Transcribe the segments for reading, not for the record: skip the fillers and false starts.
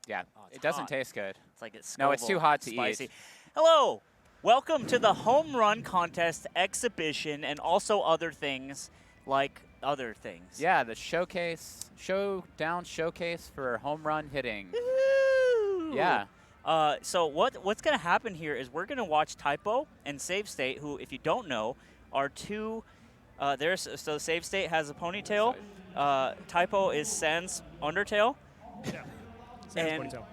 Yeah, Oh, it doesn't hot. taste good. It's like it's No, it's too hot to spicy. eat. Hello, welcome to the home run contest exhibition and also other things like other things. Yeah, the showcase for home run hitting. Woo! Yeah. So what's going to happen here is we're going to watch Typo and Save State, who, if you don't know, are two. So Save State has a ponytail. Typo is Sans Undertale. Yeah. Sans ponytail.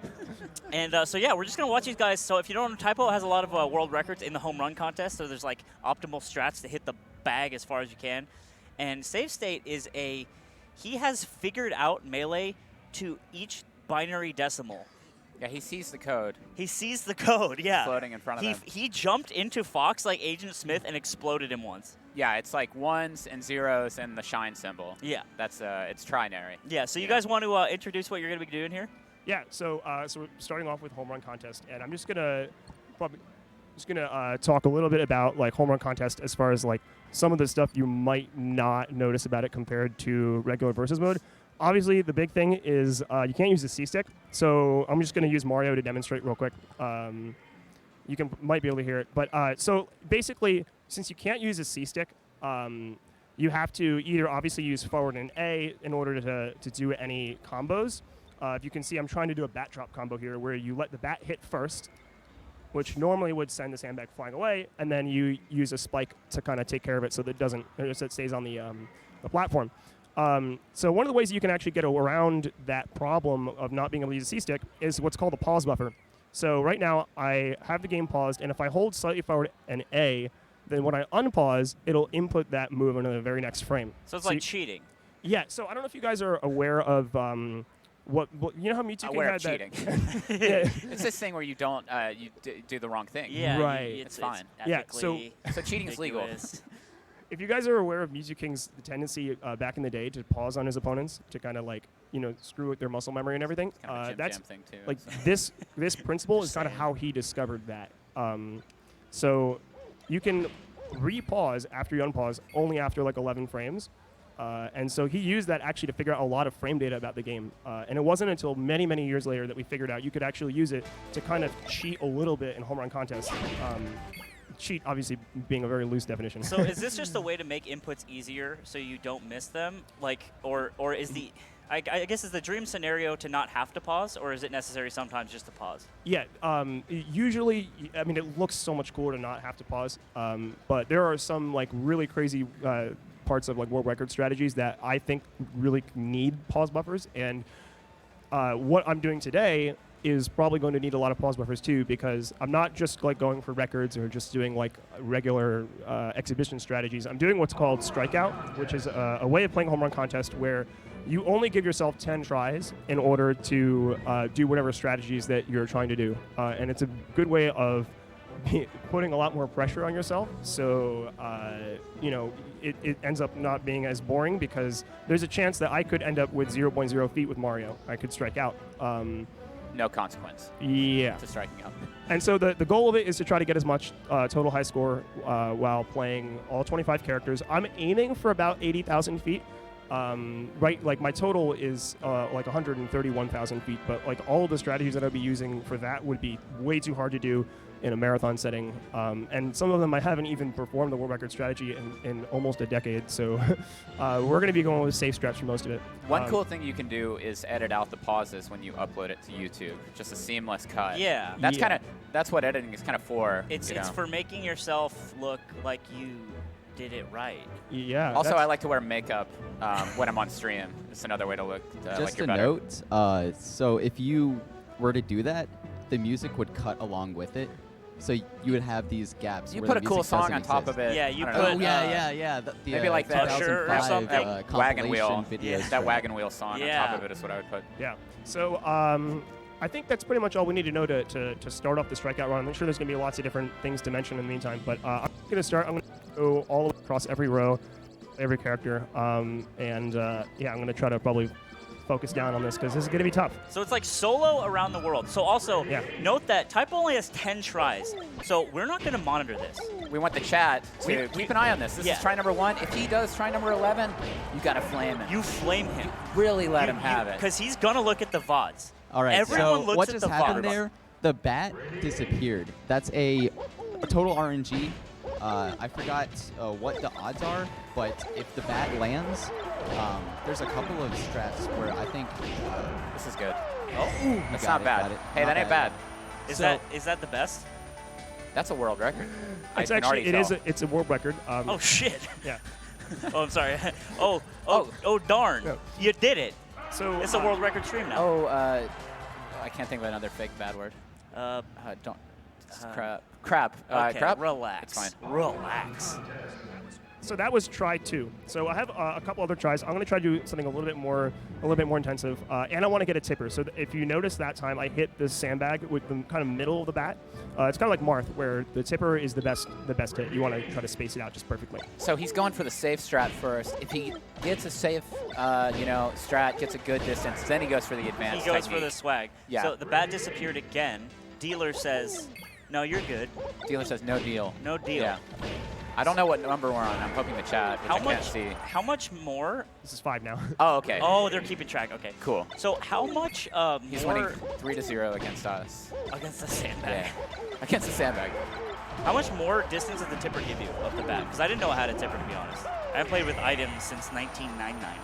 And so yeah, we're just gonna watch these guys. So if you don't know, Typo has a lot of world records in the home run contest. So there's like optimal strats to hit the bag as far as you can. And Save State is he has figured out Melee to each binary decimal. Yeah, he sees the code. He sees the code, yeah. Floating in front of him. He jumped into Fox like Agent Smith and exploded him once. Yeah, it's like ones and zeros and the shine symbol. Yeah. That's it's trinary. Yeah. So you guys want to introduce what you're gonna be doing here? Yeah. So we're starting off with home run contest, and I'm just gonna talk a little bit about like home run contest as far as like some of the stuff you might not notice about it compared to regular versus mode. Obviously, the big thing is you can't use the C-stick. So I'm just going to use Mario to demonstrate real quick. You might be able to hear it. But so basically, since you can't use a C-stick, you have to either obviously use forward and A in order to do any combos. If you can see, I'm trying to do a bat drop combo here where you let the bat hit first, which normally would send the sandbag flying away, and then you use a spike to kind of take care of it so that it stays on the platform. So one of the ways you can actually get around that problem of not being able to use a C-stick is what's called a pause buffer. So right now, I have the game paused, and if I hold slightly forward and A, then when I unpause, it'll input that move into the very next frame. So it's like cheating. Yeah, so I don't know if you guys are aware of what you know how Mewtwo Aware had of cheating. Yeah. It's this thing where you don't do the wrong thing. Yeah, Right. It's fine. Yeah, so cheating's legal. if you guys are aware of Mewtwo King's tendency back in the day to pause on his opponents to kind of like screw with their muscle memory and everything, Kind of a Jim that's Jam thing too. like so. this principle is kind of how he discovered that. So you can re-pause after you unpause only after like 11 frames. And so he used that actually to figure out a lot of frame data about the game. And it wasn't until many, many years later that we figured out you could actually use it to kind of cheat a little bit in home run contests. Cheat, obviously, being a very loose definition. So is this just a way to make inputs easier so you don't miss them? Like, or is the, I guess is the dream scenario to not have to pause, or is it necessary sometimes just to pause? Yeah, usually, I mean, it looks so much cooler to not have to pause. But there are some like really crazy parts of like world record strategies that I think really need pause buffers. And what I'm doing today is probably going to need a lot of pause buffers too, because I'm not just like going for records or just doing like regular exhibition strategies. I'm doing what's called strikeout, which is a way of playing home run contest where you only give yourself 10 tries in order to do whatever strategies that you're trying to do. And it's a good way of putting a lot more pressure on yourself. So, it ends up not being as boring because there's a chance that I could end up with 0.0 feet with Mario. I could strike out. No consequence. Yeah. To striking out. And so the goal of it is to try to get as much total high score while playing all 25 characters. I'm aiming for about 80,000 feet. Right, like my total is like 131,000 feet, but like all of the strategies that I'll be using for that would be way too hard to do in a marathon setting. And some of them I haven't even performed the world record strategy in almost a decade. So we're going to be going with safe straps for most of it. One cool thing you can do is edit out the pauses when you upload it to YouTube. Just a seamless cut. Yeah. That's what editing is kind of for. It's for making yourself look like you did it right. Yeah. Also, I like to wear makeup when I'm on stream. It's another way to look Just like you're a better. note, so if you were to do that, the music would cut along with it. So you would have these gaps. You where put the a cool music song doesn't on top exist. of it. Yeah, you I put. don't know. Yeah. Maybe like that Usher or 2005, something. Wagon Wheel. compilation videos That from- wagon wheel song Yeah. on top of it is what I would put. Yeah. So I think that's pretty much all we need to know to start off the strikeout run. I'm sure there's going to be lots of different things to mention in the meantime, but I'm going to start. I'm going to go all across every row, every character, I'm going to try to probably focus down on this because this is going to be tough. So it's like solo around the world. So also, Yeah. note that Typo only has 10 tries. So we're not going to monitor this. We want the chat to keep an eye on this. This is try number 1. If he does try number 11, you got to flame him. You flame him. Really let him have it. Because he's going to look at the VODs. All right, Everyone so looks what at just the happened VOD. there? The bat disappeared. That's a total RNG. I forgot what the odds are, but if the bat lands, there's a couple of strats where I think This is good. Oh, That's got not it, bad. got it. Hey, Not that ain't bad. So- is that the best? That's a world record. It's I can actually already tell. it's a world record. Oh shit. Yeah. Oh, I'm sorry. Oh, darn. No. You did it. So It's a world record stream now. Oh, I can't think of another fake bad word. Don't. Crap. Okay, crap. relax. It's fine. Relax. So that was try 2. So I have a couple other tries. I'm going to try to do something a little bit more intensive, and I want to get a tipper. So if you notice that time, I hit the sandbag with the kind of middle of the bat. It's kind of like Marth, where the tipper is the best hit. You want to try to space it out just perfectly. So he's going for the safe strat first. If he gets a safe, strat, gets a good distance, then he goes for the advanced He goes technique. for the swag. Yeah. So the bat disappeared again. Dealer says, no, you're good. Dealer says no deal. No deal. Yeah. I don't know what number we're on. I'm hoping the chat, which I can't see. How much more? This is 5 now. Oh, okay. Oh, they're keeping track. Okay. Cool. So how much He's more winning 3-0 against us. against the sandbag? Yeah. Against the sandbag. How much more distance does the tipper give you off the bat? Because I didn't know I had a tipper, to be honest. I haven't played with items since 1999.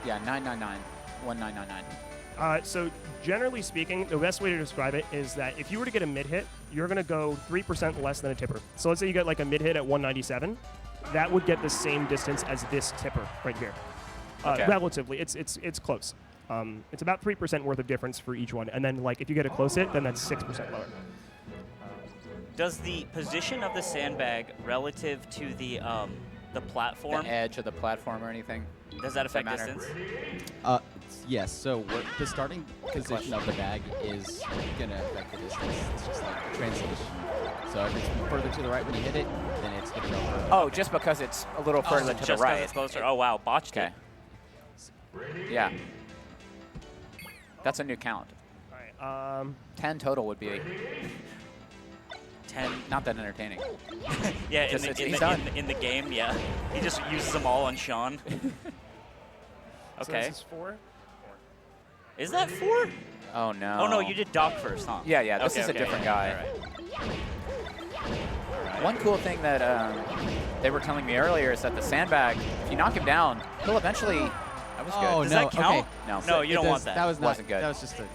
Yeah, 999. 1999. So generally speaking, the best way to describe it is that if you were to get a mid hit, you're going to go 3% less than a tipper. So let's say you get like a mid hit at 197. That would get the same distance as this tipper right here. Okay. Relatively, it's close. It's about 3% worth of difference for each one. And then like if you get a close hit, then that's 6% lower. Does the position of the sandbag relative to the platform, The edge of the platform or anything? does that affect matter? distance? Yes, so the starting position of the bag is going to affect the distance. It's just like a translation. So if it's further to the right when you hit it, then it's going to go further. Oh, just because it's a little further to the Just right. because it's closer. Oh, wow. Botched Okay. it. Yeah. That's a new count. All right. 10 total would be 10. not that entertaining. Yeah, Just he's done. in the game, yeah. He just uses them all on Sean. So Okay. this is 4. Is that 4? Oh, no. Oh, no, you did Doc first, huh? Yeah, yeah, this Okay, is a okay, different yeah. guy. All right. One cool thing that they were telling me earlier is that the sandbag, if you knock him down, he'll eventually... That was good. Oh, Does no, that count? okay. No. No, you It don't does- want that. That was not, Wasn't good. That was just a...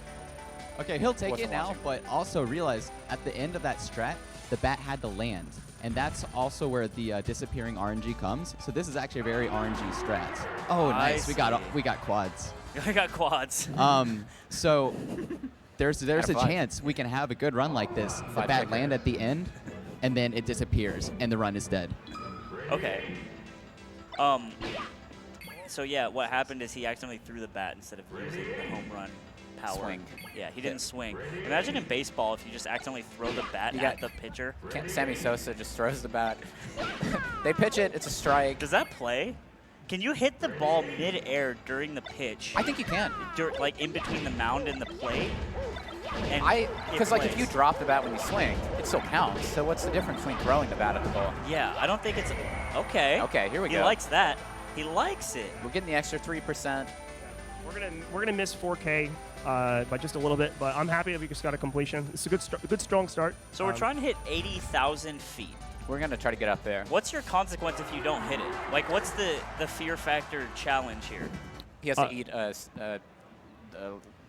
Okay, he'll take Wasn't it now, watching. but also realize at the end of that strat, the bat had to land. And that's also where the disappearing RNG comes. So this is actually a very RNG strat. Oh, I nice. We got quads. I got quads. So there's a fun. chance we can have a good run like this. The Fun bat ticker. land at the end, and then it disappears, and the run is dead. Okay. So yeah, what happened is he accidentally threw the bat instead of using the home run power. Swing. Yeah, he didn't swing. Imagine in baseball if you just accidentally throw the bat You at got- the pitcher. Sammy Sosa just throws the bat. They pitch it. It's a strike. Does that play? Can you hit the ball mid-air during the pitch? I think you can. Like in between the mound and the plate? And Because like if plays. you drop the bat when you swing, it still counts. So what's the difference between throwing the bat at the ball? Yeah, I don't think it's... Okay. Okay, here we He go. likes that. He likes it. We're getting the extra 3%. We're gonna miss 4K by just a little bit, but I'm happy that we just got a completion. It's a good strong start. So we're trying to hit 80,000 feet. We're gonna try to get up there. What's your consequence if you don't hit it? Like, what's the fear factor challenge here? He has to eat a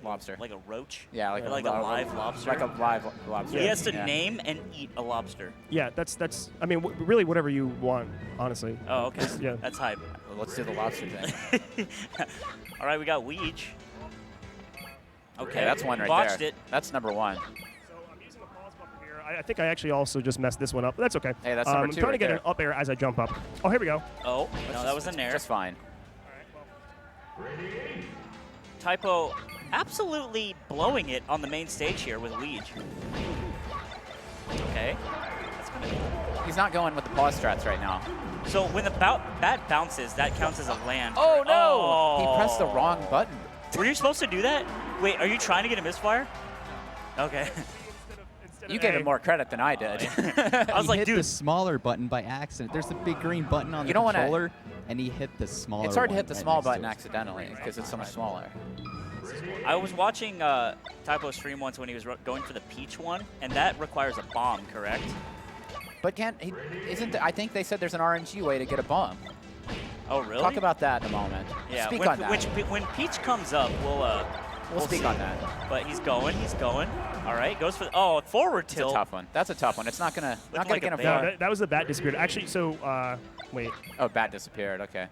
lobster. Like a roach? Yeah, like Or like a live lobster? Like a live lobster. He has to Yeah. name and eat a lobster. Yeah, that's. I mean, really, whatever you want, honestly. Oh, okay. Yeah. That's hype. Well, let's do the lobster thing. All right, we got Luigi. Okay, that's one right Botched there. it. That's number 1. So I'm using a pause buffer here. I think I actually also just messed this one up, but that's okay. Hey, that's number 2 I'm trying right to get there. an up air as I jump up. Oh, here we go. Oh, no, that was a nair. Just fine. Typo absolutely blowing it on the main stage here with Luigi. Okay. That's gonna He's not going with the pause strats right now. So when the bat bounces, that counts as a land. Oh no! Oh. He pressed the wrong button. Were you supposed to do that? Wait, are you trying to get a misfire? Okay. You gave him more credit than I did. I was He like, hit the dude. smaller button by accident. There's a big green button on You the don't wanna- controller, and he hit the smaller It's hard to one hit the right small next to button it. accidentally because it's so much smaller. I was watching Typo stream once when he was going for the Peach one, and that requires a bomb, correct? But I think they said there's an RNG way to get a bomb. Oh, really? Talk about that in a moment. Yeah, Speak on that. when Peach comes up, we'll speak see. on that. But he's going. All right, goes for forward It's tilt. a tough one. That's a tough one. It's not gonna like get a him bear. far. No, that was the bat disappeared. Actually, so wait. Oh, bat disappeared. Okay.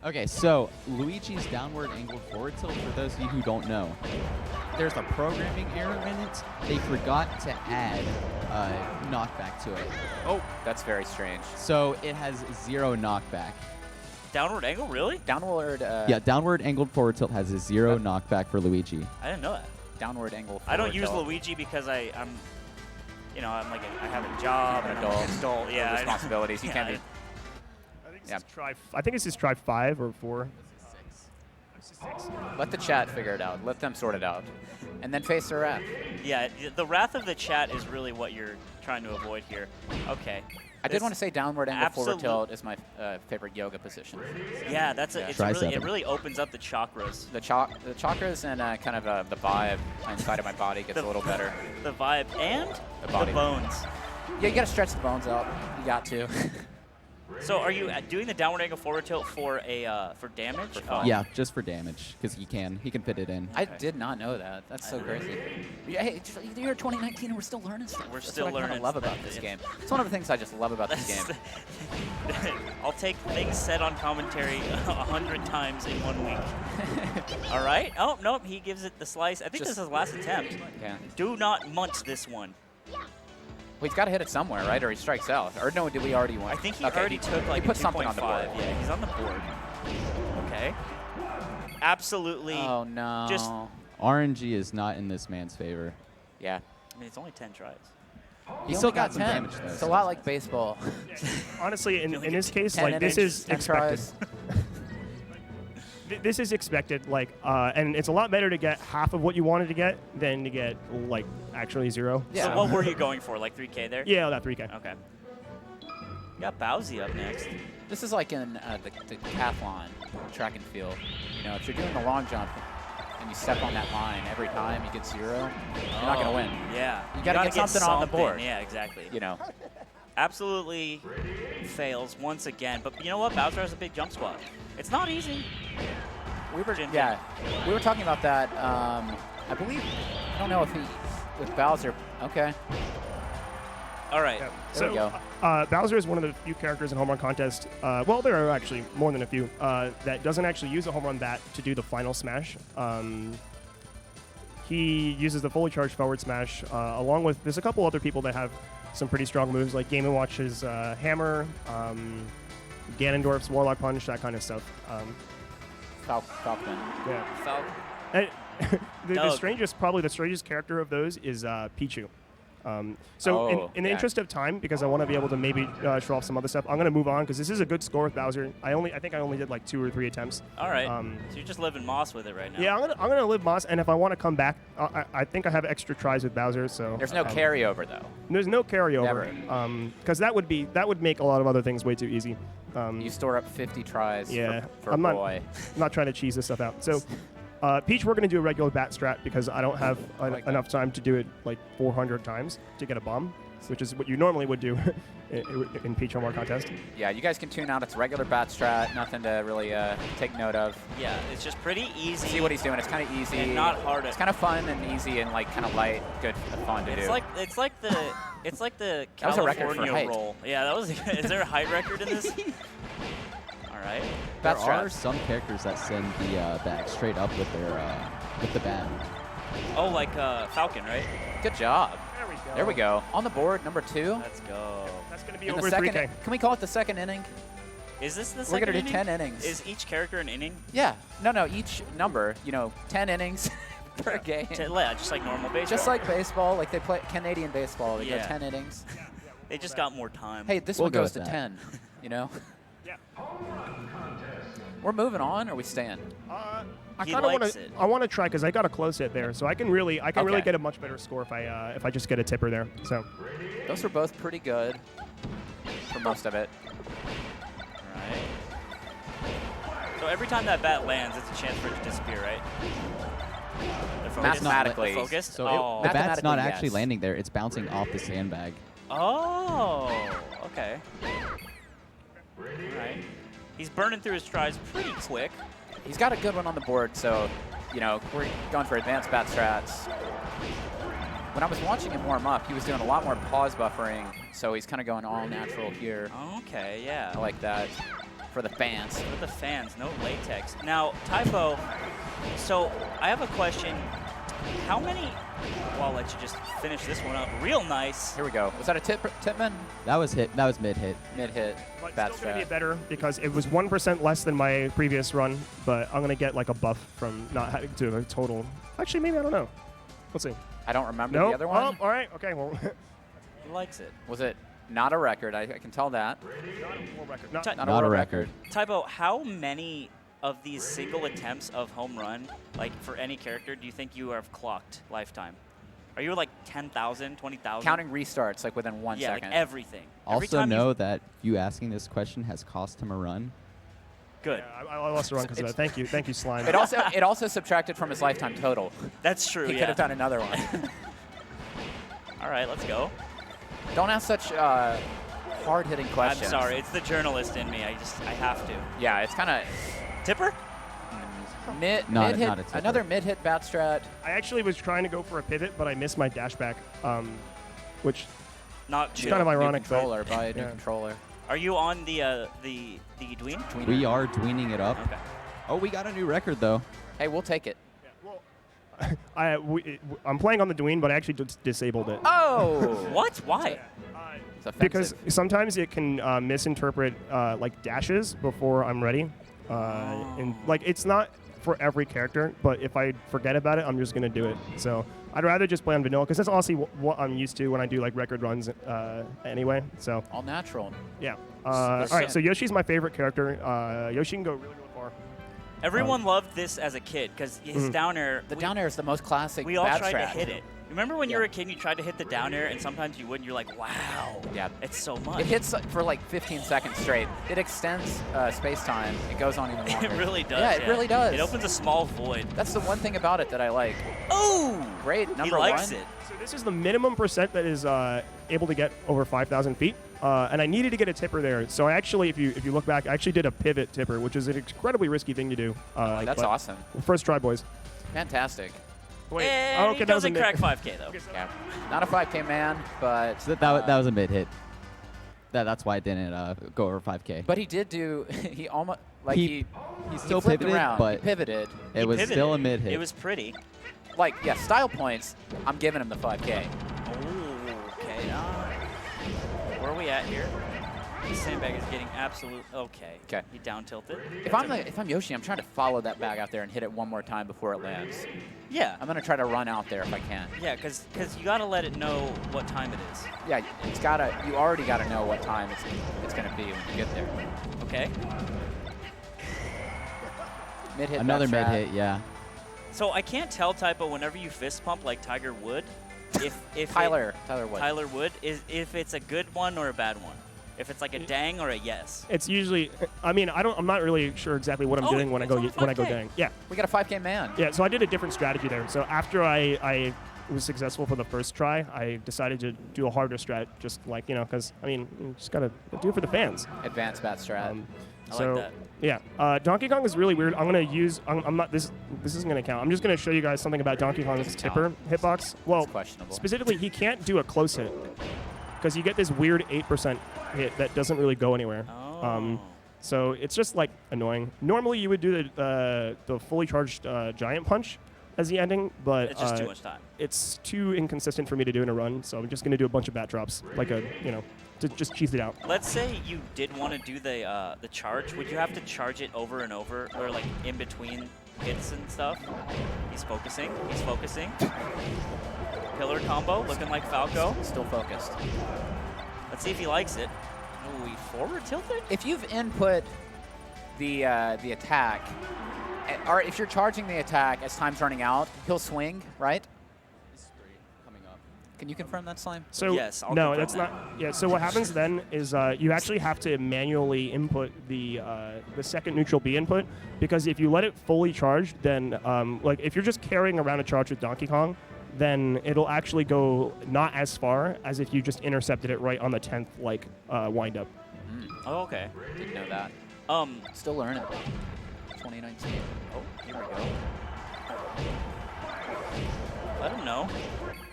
Okay, so Luigi's downward angled forward tilt, for those of you who don't know, there's a programming error in it. They forgot to add knockback to it. Oh, that's very strange. So it has 0 knockback. Downward angle, really? Downward. Yeah, downward angled forward tilt has a 0 knockback for Luigi. I didn't know that. Downward angle. I don't forward use tilt. Luigi because I have a job An and adult. it's dull. Yeah, Responsibilities. You yeah, can't be. I think this is try 5 or 4. Let the chat figure it out. Let them sort it out, and then face the rep. Yeah, the wrath of the chat is really what you're trying to avoid here. Okay. I did want to say downward angle forward absolute- tilt is my favorite yoga position. Yeah, Tricep. it really opens up the chakras. The chakras and kind of the vibe inside of my body gets a little better. The vibe and The body. the bones. Yeah, you gotta stretch the bones out. You got to. So are you doing the downward angle forward tilt for damage? For fun. Yeah, just for damage, because he can fit it in. I did not know that. That's so crazy. Yeah, hey, you're 2019 and we're still learning stuff. We're That's still what I learning kinda love stuff, about this yeah. game. It's one of the things I just love about this game. I'll take things said on commentary 100 times in 1 week. All right. Oh, nope. He gives it the slice. I think this is his last attempt. Yeah. Do not munch this one. Well, he's got to hit it somewhere, right? Or he strikes out. Or no, did we already win? I think he Okay, already took like he put a something on the board. 2.5. Yeah, he's on the board. Okay. Absolutely. Oh, no. Just- RNG is not in this man's favor. Yeah. I mean, it's only 10 tries. He still only got some 10. damage, though, It's so a lot like baseball. Honestly, in this case, 10 like this innings, is 10 expected. tries. This is expected, like, and it's a lot better to get half of what you wanted to get than to get like actually 0. Yeah. So what were you going for? Like 3K there? Yeah, that 3K. Okay. You got Bowsy up next. This is like in the decathlon, track and field. You know, if you're doing the long jump and you step on that line every time, you get 0, you're not going to win. Yeah. You gotta get something on the board. Yeah, exactly. You know. Absolutely fails once again. But you know what? Bowser has a big jump squat. It's not easy. We were talking about that. I believe, I don't know if with Bowser. Okay. All right. Yeah. There we go. Bowser is one of the few characters in Home Run Contest. Well, there are actually more than a few that doesn't actually use a home run bat to do the final smash. He uses the fully charged forward smash along with there's a couple other people that have some pretty strong moves like Game & Watch's Hammer, Ganondorf's Warlock Punch, that kind of stuff. Falcon. Yeah. Falcon. And the Doug. probably the strangest character of those is Pichu. In the yeah. interest of time, because I want to be able to maybe show off some other stuff, I'm going to move on because this is a good score with Bowser. I think I only did like 2 or 3 attempts. All right. Um, So you're just living Moss with it right now. Yeah, I'm gonna live Moss, and if I want to come back, I think I have extra tries with Bowser. So There's no carryover though. There's no carryover, because that would make a lot of other things way too easy. You store up 50 tries Yeah, for I'm a not- boy. I'm not trying to cheese this stuff out. So, Peach, we're going to do a regular bat strat because I don't have like that. enough time to do it like 400 times to get a bomb, which is what you normally would do in Peach Home Run Contest. Yeah, you guys can tune out. It's regular bat strat. Nothing to really take note of. Yeah, it's just pretty easy. See what he's doing. It's kind of easy. And not hard. It's kind of fun and easy and like kind of light, good, fun to do. It's like the That was a record for California height. roll. Yeah, that was. Is there a height record in this? All right. There bat are strat. some characters that send the bat straight up with the bat. Oh, like Falcon, right? Good job. There we go. There we go. On the board, number 2. Let's go. That's going to be In the over second, 3K. can we call it the second inning? Is this the We're second gonna do inning? 10 innings. Is each character an inning? Yeah. No. Each number. 10 innings per game. Yeah, just like normal baseball. Just like baseball, like they play Canadian baseball. They go Yeah. 10 innings. They just got more time. Hey, this We'll one go goes to with that. 10. You know. Yeah. We're moving on, or we staying? I He kind of want likes to. it. I want to try because I got a close hit there, so I can really Okay. get a much better score if I just get a tipper there. So Those were both pretty good for most of it. All right. So every time that bat lands, it's a chance for it to disappear, right? They're focused. Mathematically. They're focused? So oh. the bat's not Mathematically, actually yes. landing there. It's bouncing off the sandbag. Oh, okay. Alright. He's burning through his tries pretty quick. He's got a good one on the board, so, you know, we're going for advanced bat strats. When I was watching him warm up, he was doing a lot more pause buffering, so he's kind of going all natural here. Okay, yeah. I like that for the fans. For the fans, no latex. Now, Typo, so I have a question. How many, well, I'll let you just finish this one up real nice. Here we go. Was that a Tipman? That was hit. That was mid hit. Mid-hit, But bat still gonna be strat. better because it was 1% less than my previous run, but I'm gonna get like a buff from not having to a total. Actually, maybe I don't know. Let's see. I don't remember No. the other one. Oh, all right. Okay. Well, He likes it. Was it not a record? I can tell that. not a world record. Not, Ty- Not, Not a a world record. Typo, how many of these single attempts of home run, like for any character, do you think you have clocked lifetime? Are you like 10,000, 20,000? Counting restarts like within 1 yeah, second. like everything. Every Also time know that you asking this question has cost him a run. Good. Yeah, I lost the run because of that. Thank you, Slime. It also subtracted from his lifetime total. That's true, He yeah. could have done another one. All right, let's go. Don't ask such hard-hitting questions. I'm sorry, it's the journalist in me. I have to. Yeah, it's kind of Tipper? Not mid-hit. a tipper. Another mid-hit bat strat. I actually was trying to go for a pivot, but I missed my dash back, which Not is chill. kind of New ironic. but- controller, buy a new yeah. controller. Are you on the Dween? We are tweening it up. Okay. Oh, we got a new record though. Hey, we'll take it. I'm playing on the Dween, but I actually just disabled it. Oh! What? Why? It's offensive. Because sometimes it can misinterpret like dashes before I'm ready, and like it's not for every character. But if I forget about it, I'm just gonna do it. So I'd rather just play on vanilla because that's honestly what I'm used to when I do like record runs anyway. So all natural. yeah. All That's right. it. So Yoshi's my favorite character. Yoshi can go really far. Everyone loved this as a kid because his down air. The down air is the most classic We all bat tried to strat. hit it. Remember when you Yeah. were a kid and you tried to hit the down air and sometimes you wouldn't? You're like, wow. Yeah. It's so much. It hits for like 15 seconds straight. It extends space-time. It goes on even longer. It really does. Yeah, it really does. It opens a small void. That's the one thing about it that I like. Oh! Great, He number likes one. it. So this is the minimum percent that is able to get over 5,000 feet, and I needed to get a tipper there. So I actually, if you look back, I actually did a pivot tipper, which is an incredibly risky thing to do. That's but awesome. First try, boys. Fantastic. Wait, And oh, he okay, that was a doesn't mid. crack 5K though. Okay, so Yeah. Not a 5K man, but So that was a mid hit. That's why it didn't go over 5K. but he did do. He almost like He still flipped pivoted, around. but he pivoted. it He was pivoted. still a mid hit. It was pretty. Like yeah, style points. I'm giving him the 5K. Oh, okay. Where are we at here? The sandbag is getting absolute. Okay. 'Kay. He down tilted. If I'm Yoshi, I'm trying to follow that bag out there and hit it one more time before it lands. Yeah. I'm gonna try to run out there if I can. Yeah, because you gotta let it know what time it is. Yeah, you already gotta know what time it's gonna be when you get there. Okay. Mid hit. Another mid hit, yeah. So I can't tell Typo whenever you fist pump like Tiger Wood, if Tyler Wood. Tyler Wood is if it's a good one or a bad one. If it's like a dang or a yes. It's usually, I mean, I'm not really sure exactly what I'm Oh, doing when I go it's only 5K. dang. Yeah, We got a 5K man. yeah. So I did a different strategy there. So after I was successful for the first try, I decided to do a harder strat, just like because I mean, you just gotta do it for the fans. Advanced bat strat. I So like that. yeah, Donkey Kong is really weird. I'm gonna use. I'm not. This isn't gonna count. I'm just gonna show you guys something about Donkey Kong's Doesn't tipper count. hitbox. Well, It's questionable. specifically, he can't do a close hit because you get this weird 8% hit that doesn't really go anywhere. Oh. So it's just like annoying. Normally, you would do the fully charged giant punch as the ending, but It's just too much time. it's too inconsistent for me to do in a run. So I'm just gonna do a bunch of bat drops, like to just cheese it out. Let's say you did want to do the charge. Would you have to charge it over and over, or like in between hits and stuff? He's focusing. He's focusing. Pillar combo, looking like Falco. Still focused. Let's see if he likes it. Oh, he forward tilted? If you've input the attack, or if you're charging the attack as time's running out, he'll swing, right? Coming up. Can you confirm that, Slime? So Yes, I'll no, confirm that's that. not. Yeah. So what happens then is you actually have to manually input the second neutral B input, because if you let it fully charged, then like if you're just carrying around a charge with Donkey Kong, then it'll actually go not as far as if you just intercepted it right on the 10th like wind up. Oh, okay. Didn't know that. Still learning. 2019. Oh, here we go. Let him know.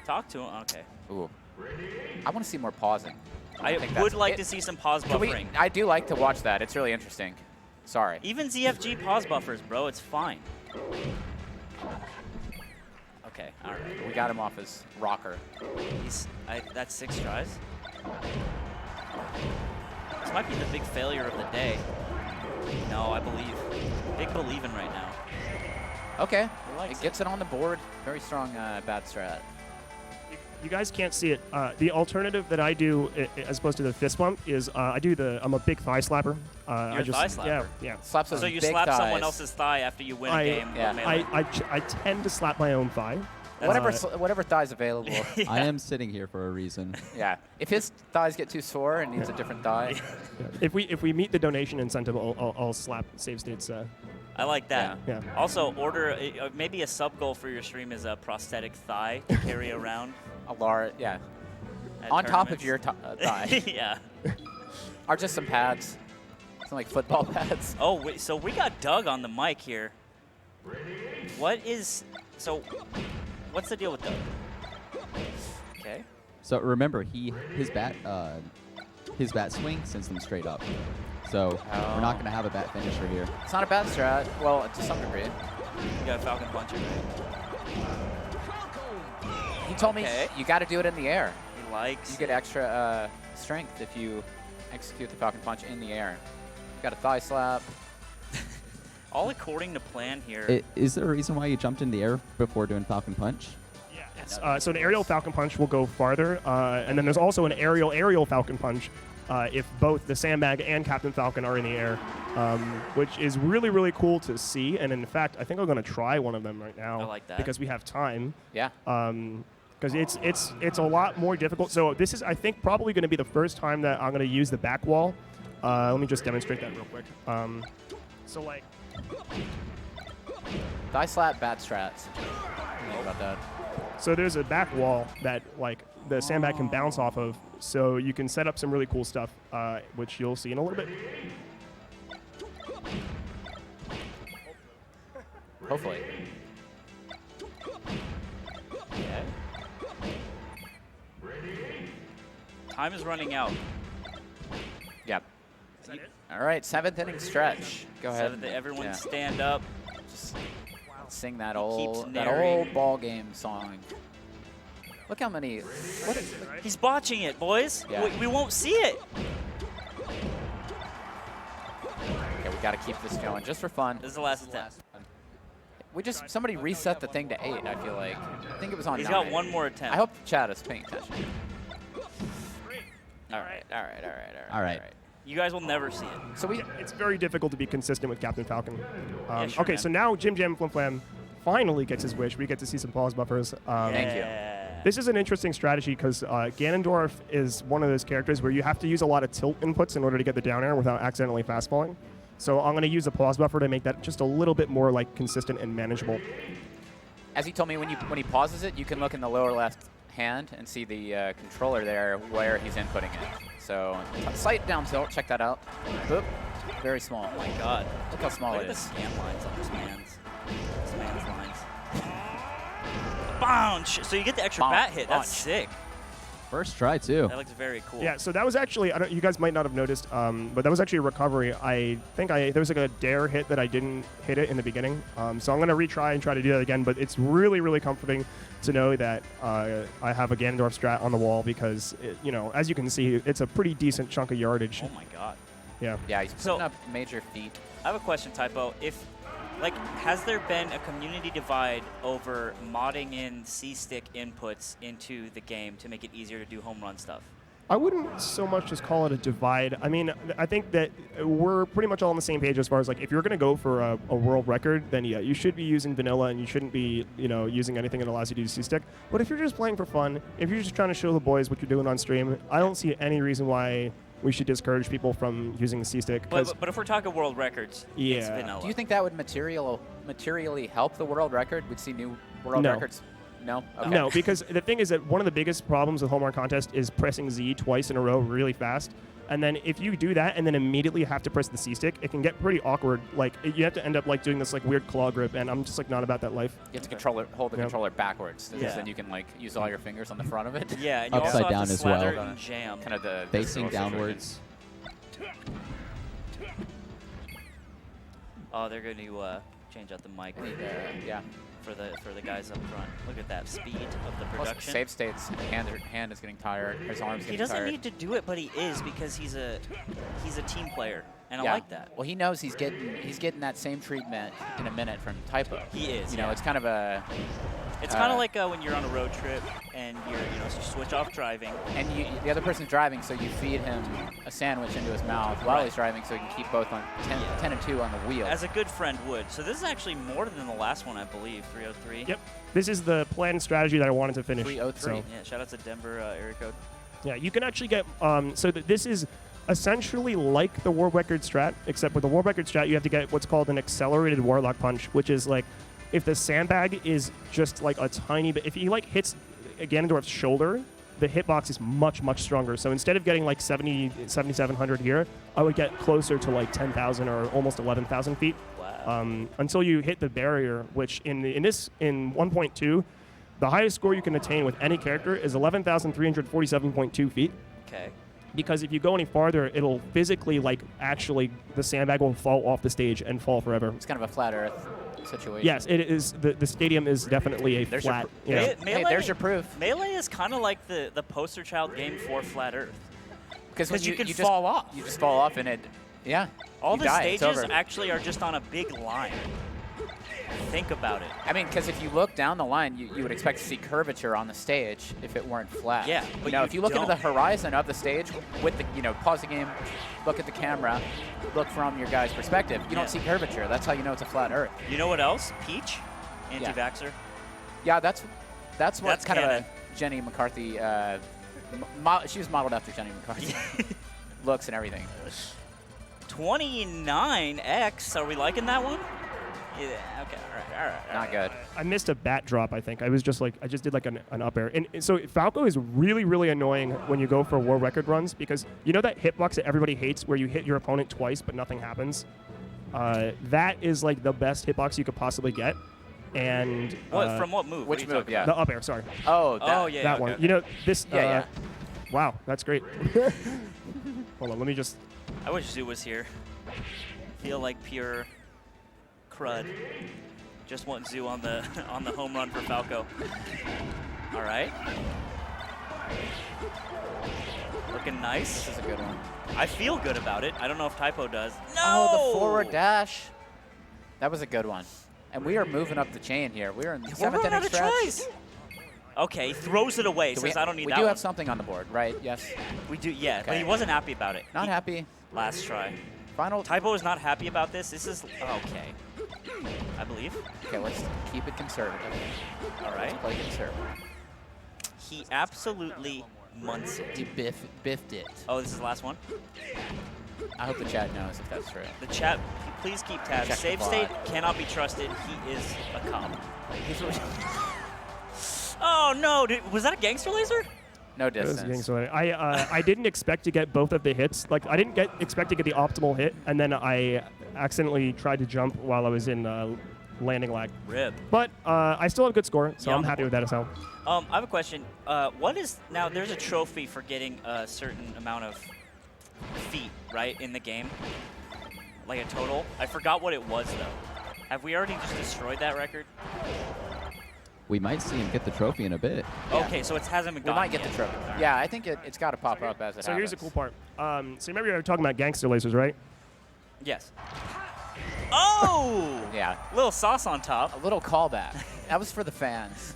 Talk to him. Okay. Ooh. I want to see more pausing. I think would that's like it. to see some pause Can we- buffering. I do like to watch that. It's really interesting. Sorry. Even ZFG pause buffers, bro. It's fine. Okay. All right. We got him off his rocker. That's 6 tries. This might be the big failure of the day. No, I believe. Big believing right now. Okay. likes It gets it on the board. Very strong bad strat. You guys can't see it. The alternative that I do, as opposed to the fist bump, is I'm a big thigh slapper. You're a thigh slapper? Yeah, yeah. Slaps those So you big slap thighs. someone else's thigh after you win a game. yeah. of Melee. I tend to slap my own thigh. Whatever thigh's available. I am sitting here for a reason. Yeah. If his thighs get too sore and needs a different thigh. If we meet the donation incentive, I'll slap Save State's. I like that. Yeah. Also, order maybe a sub goal for your stream is a prosthetic thigh to carry around. A large, yeah. at On top of tournaments. your thigh. Yeah. Are just some pads. Some like football pads. Oh, wait, so we got Doug on the mic here. What's the deal with Doug? Okay. So remember, his bat swing sends them straight up. So we're not going to have a bat finisher here. It's not a bad strat. Well, to some degree. You got a Falcon puncher, right? He told me Okay. you got to do it in the air. He likes You get extra strength if you execute the Falcon Punch in the air. Got a thigh slap. all according to plan here. Is there a reason why you jumped in the air before doing Falcon Punch? Yeah. So an aerial Falcon Punch will go farther, and then there's also an aerial Falcon Punch if both the Sandbag and Captain Falcon are in the air, which is really, really cool to see. And in fact, I think I'm going to try one of them right now. I like that. Because we have time. Yeah. Because it's a lot more difficult. So this is, I think, probably going to be the first time that I'm going to use the back wall. Let me just demonstrate that real quick. So like. Thigh slap, bad strats. Think about that. So there's a back wall that like the Sandbag can bounce off of. So you can set up some really cool stuff, which you'll see in a little bit. Hopefully. Okay. Time is running out. Yep. All right, 7th inning stretch. Go ahead. Everyone Yeah. stand up. Just sing that keeps old narrating. ball game song. Look how many. What is, He's botching it, boys. Yeah. We won't see it. okay, we got to keep this going just for fun. This is the last attempt. Somebody reset the thing to 8. I feel like. I think it was on. He's 9. got one more attempt. I hope the chat is paying attention. All right. All right. You guys will never see it. So we. It's very difficult to be consistent with Captain Falcon. Yeah, sure, Okay, man. so now Jim Jam Flim Flam finally gets his wish. We get to see some pause buffers. Thank you. Yeah. This is an interesting strategy because Ganondorf is one of those characters where you have to use a lot of tilt inputs in order to get the down air without accidentally fast falling. So I'm going to use a pause buffer to make that just a little bit more like consistent and manageable. As he told me, when he pauses it, you can look in the lower left hand and see the controller there where he's inputting it. So slight down tilt. Check that out. Boop. Very small. Oh my God. Look how small Look it at the is. scan lines on this man's lines. Bounce! So you get the extra Bonk, bat hit. That's bonk. sick. First try, too. That looks very cool. Yeah, so that was actually, you guys might not have noticed, but that was actually a recovery. I think there was like a dare hit that I didn't hit it in the beginning. So I'm going to retry and try to do that again, but it's really, really comforting to know that I have a Ganondorf strat on the wall because, as you can see, it's a pretty decent chunk of yardage. Oh my God. Yeah. Yeah, he's So- putting up major feet. I have a question, Typo. Has there been a community divide over modding in C-stick inputs into the game to make it easier to do home run stuff? I wouldn't so much just call it a divide. I mean, I think that we're pretty much all on the same page as far as like if you're going to go for a world record, then yeah, you should be using vanilla and you shouldn't be, using anything that allows you to use C-Stick. But if you're just playing for fun, if you're just trying to show the boys what you're doing on stream, I don't see any reason why we should discourage people from using the C-Stick. But if we're talking world records, it's vanilla. Do you think that would materially help the world record? We'd see new world records? No? Okay. No, because the thing is that one of the biggest problems with home run contest is pressing Z twice in a row really fast. And then if you do that and then immediately have to press the C-Stick, it can get pretty awkward. Like, you have to end up like doing this like weird claw grip, and I'm just like not about that life. You have to hold the controller backwards, because then you can like use all your fingers on the front of it. Yeah, and you Upside also down have to as well. slather and jam. Kind of the Facing downwards. Oh, they're going to change out the mic. Yeah. For the guys up front. Look at that speed of the Plus, production. Save State's hand is getting tired. His arm's getting tired. He doesn't need to do it, but he is, because he's a team player, and I like that. Well, he knows he's getting that same treatment in a minute from Typo. He is. You know, it's kind of a. It's kind of like when you're on a road trip and you switch off driving. And the other person's driving, so you feed him a sandwich into his mouth while he's driving, so he can keep both on 10 and 2 on the wheel. As a good friend would. So this is actually more than the last one, I believe, 303. Yep. This is the planned strategy that I wanted to finish. 303. So. Yeah, shout out to Denver area code. Yeah, you can actually get, this is essentially like the world record strat, except with the world record strat, you have to get what's called an accelerated warlock punch, which is like, if the sandbag is just like a tiny bit, if he like hits Ganondorf's shoulder, the hitbox is much, much stronger. So instead of getting like 7,700 here, I would get closer to like 10,000 or almost 11,000 feet. Wow. Until you hit the barrier, which in 1.2, the highest score you can attain with any character is 11,347.2 feet. Okay. Because if you go any farther, it'll physically, like, actually, the sandbag will fall off the stage and fall forever. It's kind of a flat Earth situation. Yes, it is. The stadium is definitely a flat. Hey, there's your proof. Melee is kind of like the poster child game for flat Earth. Because you can fall off. You just fall off, and all the die. stages actually are just on a big line. Think about it. I mean, because if you look down the line, you would expect to see curvature on the stage if it weren't flat. Yeah, but if you look into the horizon of the stage with the, pause the game, look at the camera, look from your guy's perspective, you don't see curvature. That's how you know it's a flat Earth. You know what else? Peach, anti-vaxxer. Yeah, that's what kind canon. of a Jenny McCarthy. She was modeled after Jenny McCarthy. Looks and everything. 29X. Are we liking that one? Yeah, okay, all right. Not good. I missed a bat drop, I think. I just did like an up air. And so Falco is really, really annoying when you go for world record runs, because you know that hitbox that everybody hates where you hit your opponent twice but nothing happens? That is like the best hitbox you could possibly get. And from what move? Which move? Yeah. The up air, sorry. Oh, yeah. That one. You know, this. Yeah. Wow, that's great. Hold on, let me just. I wish Zoo was here. Feel like pure crud. Just want Zoo on the home run for Falco. All right. Looking nice. This is a good one. I feel good about it. I don't know if Typo does. No! Oh, the forward dash. That was a good one. And we are moving up the chain here. We're in the 7th inning stretch. Tries. Okay, throws it away. Says I don't need that. We do one. have something on the board, right? Yes. We do. Yeah, Okay. but he wasn't happy about it. Not happy. Last try. Final. Typo is not happy about this. This is okay. I believe. Okay, let's keep it conservative. All right. Let's play conservative. He absolutely munts it. He biffed it. Oh, this is the last one? I hope the chat knows if that's true. The chat, please keep tabs. Check the Save bot. state cannot be trusted. He is a cop. Oh, no. Was that a gangster laser? No It was distance. getting so I didn't expect to get both of the hits. Like, I didn't expect to get the optimal hit, and then I accidentally tried to jump while I was in landing lag. Rib. But I still have a good score, so Yeah, I'm on the happy board. with that as hell. I have a question. What is now? There's a trophy for getting a certain amount of feet, right, in the game, like a total. I forgot what it was though. Have we already just destroyed that record? We might see him get the trophy in a bit. Yeah. Okay, so it hasn't been We gotten might get yet. the trophy. Yeah, I think it's got to pop up as it So happens. here's the cool part. So remember you were talking about gangster lasers, right? Yes. Oh! Yeah. Little sauce on top. A little callback. That was for the fans.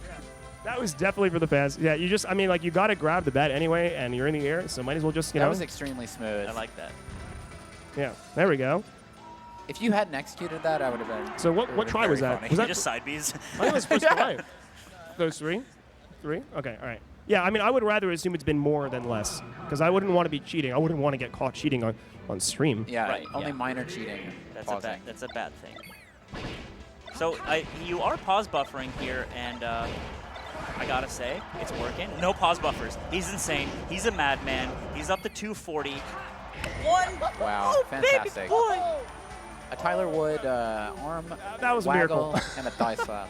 That was definitely for the fans. Yeah, you just, I mean, like, you got to grab the bat anyway, and you're in the air, so might as well just, you That know. was extremely smooth. I like that. Yeah, there we go. If you hadn't executed that, I would have been. So what try was that? Was You that just side Bs. I think it was first try. Those three? Three? Okay, all right. Yeah, I mean, I would rather assume it's been more than less, because I wouldn't want to be cheating. I wouldn't want to get caught cheating on stream. Yeah, Right, only yeah. minor cheating. Pausing. That's a bad thing. So you are pause buffering here, and I gotta say, it's working. No pause buffers. He's insane. He's a madman. He's up to 240. Wow, Oh, fantastic. baby boy. A Tyler Wood arm That was a waggle miracle. and a thigh slap.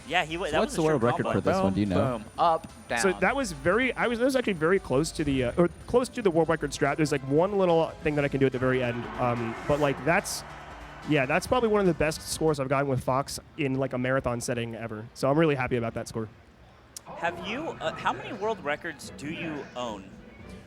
Yeah, that What's was the a world true record combo. for this one? Do you know? Boom, up, down. So that was that was actually very close to the close to the world record strat. There's like one little thing that I can do at the very end, but like that's probably one of the best scores I've gotten with Fox in like a marathon setting ever. So I'm really happy about that score. Have you? How many world records do you own?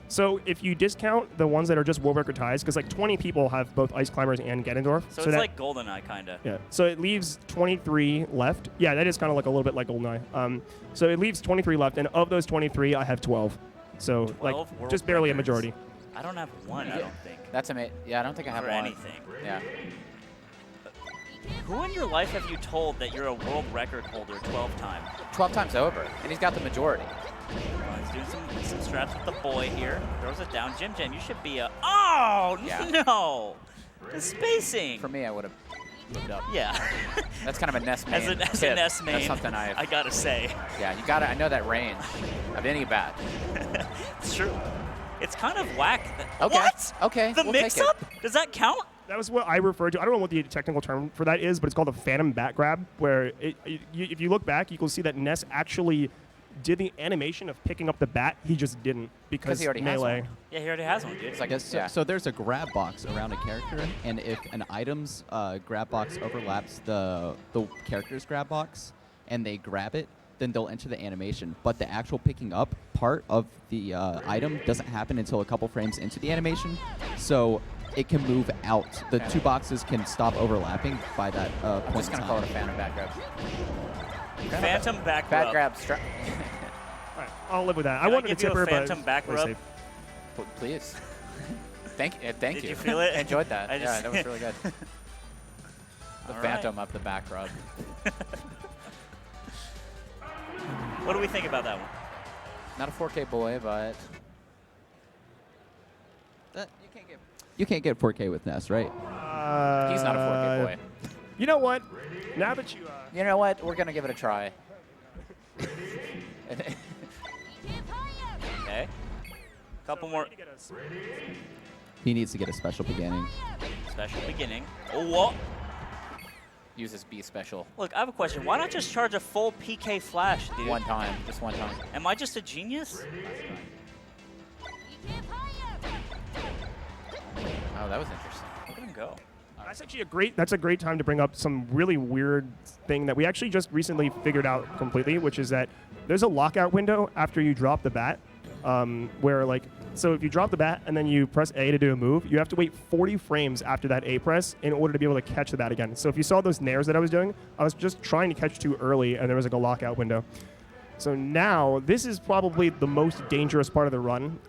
So if you discount the ones that are just world record ties, because like 20 people have both Ice Climbers and Ganondorf. So it's like GoldenEye, kind of. Yeah. So it leaves 23 left. Yeah, that is kind of like a little bit like GoldenEye. So it leaves 23 left, and of those 23, I have 12. So 12 like world just barely a records. majority. I don't have one, I don't think. That's amazing. Yeah, I don't think I have For one. anything. Yeah. Who in your life have you told that you're a world record holder 12 times? 12 times over, and he's got the majority. He's doing some straps with the boy here. Throws it down. Jim, you should be a... Oh, Yeah. no! The spacing. For me, I would have moved up. Yeah. That's kind of a Ness main. As a tip. Ness main, That's something I gotta say. Yeah, you gotta. I know that range of any bat. It's true. It's kind of whack. Okay. What? Okay. The we'll take it. mix-up? Does that count? That was what I referred to. I don't know what the technical term for that is, but it's called a phantom bat grab, where if you look back, you can see that Ness actually did the animation of picking up the bat. He just didn't because he already has melee. one. Yeah, he already has one, dude. It's like Yes, yeah. so there's a grab box around a character, and if an item's grab box overlaps the character's grab box, and they grab it, then they'll enter the animation. But the actual picking up part of the item doesn't happen until a couple frames into the animation, so it can move out. The two boxes can stop overlapping by that I'm point just in gonna call it time. a phantom bat grab. Phantom back Bat rub. grab strap. All right, I'll live with that. I Can I wanted give to you a tipper, but phantom back play rub? safe. Please. Thank you. Thank Did you. you feel it? I enjoyed that. I Yeah, just- that was really good. The All phantom of the back rub. What do we think about that one? Not a 4K boy, but You can't get 4K with Ness, right? he's not a 4K boy. You know what? Now that you You know what? We're gonna give it a try. Okay. Couple more. He needs to get a special beginning. Special beginning. Oh, whoa. Uses B special. Look, I have a question. Why not just charge a full PK flash, dude? One time, just one time. Am I just a genius? Oh, that was interesting. Look at him go. That's actually a great time to bring up some really weird thing that we actually just recently figured out completely, which is that there's a lockout window after you drop the bat, where like, so if you drop the bat and then you press A to do a move, you have to wait 40 frames after that A press in order to be able to catch the bat again. So if you saw those nairs that I was doing, I was just trying to catch too early and there was like a lockout window. So now this is probably the most dangerous part of the run,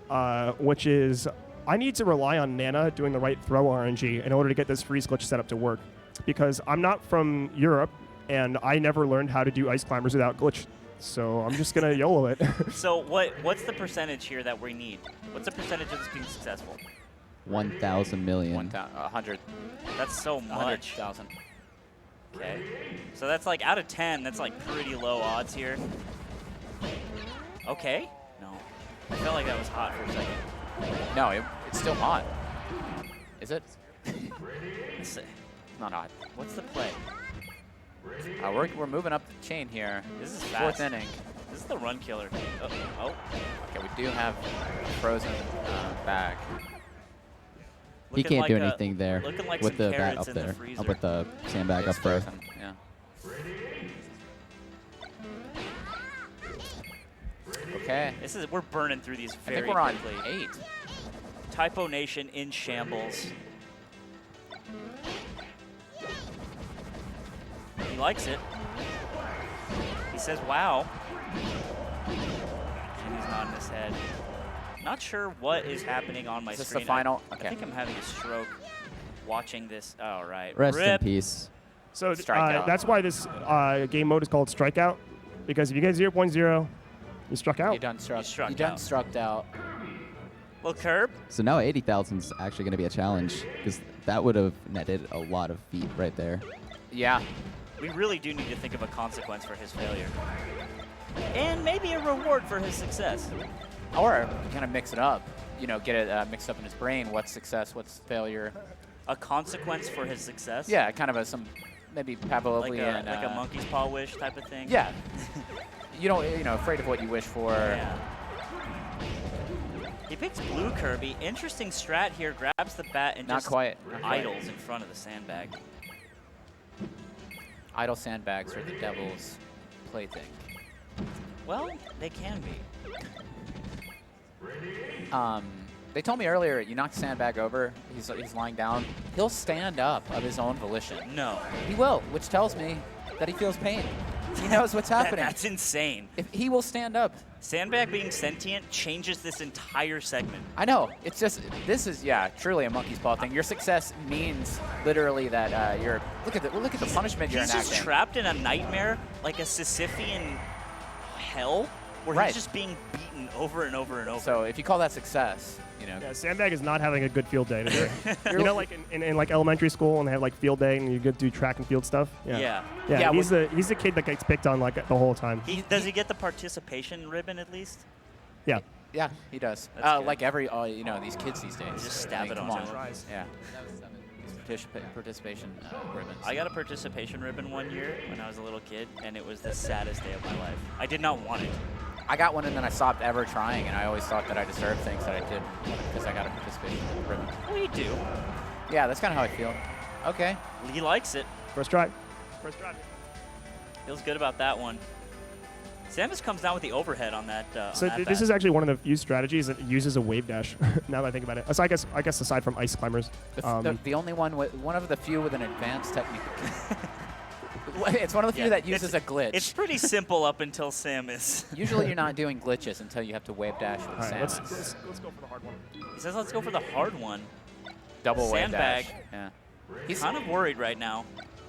which is I need to rely on Nana doing the right throw RNG in order to get this freeze glitch set up to work. Because I'm not from Europe, and I never learned how to do ice climbers without glitch. So I'm just going to YOLO it. So what's the percentage here that we need? What's the percentage of this being successful? 1,000 million. 100. That's so much. 100,000. Okay. So that's like out of 10, that's like pretty low odds here. Okay. No. I felt like that was hot for a second. No, it's still hot. Is it? Let's see. Not hot. What's the play? We're moving up the chain here. This is Fourth fast. inning. This is the run killer. Oh. Okay, we do have frozen bag. He Looking can't like do a- anything there looking like with some the bat carrots up in the there. freezer. Up with the sandbag It's up there. frozen, yeah. Okay. We're burning through these I very think we're on quickly. 8. Typo Nation in shambles. He likes it. He says, wow. Jimmy's nodding his head. Not sure what is happening on my Is this screen. the final? I Okay. think I'm having a stroke watching this. All right. Rest in Rip. peace. So Strikeout. that's why this game mode is called Strikeout, because if you get 0.0, you struck out. You done struck. struck You done out. struck out. Little curb. So now 80,000 is actually going to be a challenge because that would have netted a lot of feet right there. Yeah. We really do need to think of a consequence for his failure. And maybe a reward for his success. Or kind of mix it up. You know, get it mixed up in his brain. What's success? What's failure? A consequence for his success? Yeah, kind of some maybe Pavlovian. Like a monkey's paw wish type of thing? Yeah. You don't, afraid of what you wish for. Yeah. He picks blue Kirby. Interesting strat here. Grabs the bat and Not just quite. Not quite. idles in front of the sandbag. Idle sandbags are the devil's plaything. Well, they can be. They told me earlier, you knock the sandbag over, he's lying down, he'll stand up of his own volition. No. He will, which tells me that he feels pain. He knows what's happening. That's insane. If he will stand up. Sandbag being sentient changes this entire segment. I know. It's just, this is, truly a monkey's paw thing. Your success means literally that you're, look at the punishment you're He's enacting. just trapped in a nightmare, like a Sisyphean hell, where Right. he's just being beaten over and over and over. So if you call that success, Yeah, Sandbag is not having a good field day. Like in like elementary school, and they have like field day, and you go do track and field stuff. Yeah. Yeah, he's the kid that gets picked on like the whole time. Does he get the participation ribbon at least? Yeah. Yeah, he does. That's good. Like these kids these days. Just stab it come on on. him. Yeah. These participation ribbons. I got a participation ribbon one year when I was a little kid, and it was the saddest day of my life. I did not want it. I got one and then I stopped ever trying, and I always thought that I deserved things that I did because I got a participation ribbon. We do. Yeah, that's kind of how I feel. Okay. He likes it. First try. First try. Feels good about that one. Samus comes down with the overhead on that. So this is actually one of the few strategies that uses a wave dash. Now that I think about it, so I guess aside from ice climbers, The only one of the few with an advanced technique. It's one of the few that uses a glitch. It's pretty simple up until Samus. Usually you're not doing glitches until you have to wave dash with all right, Samus. let's go for the hard one. He says let's go for the hard one. Double wave Sandbag. dash. Yeah. He's kind of worried right now.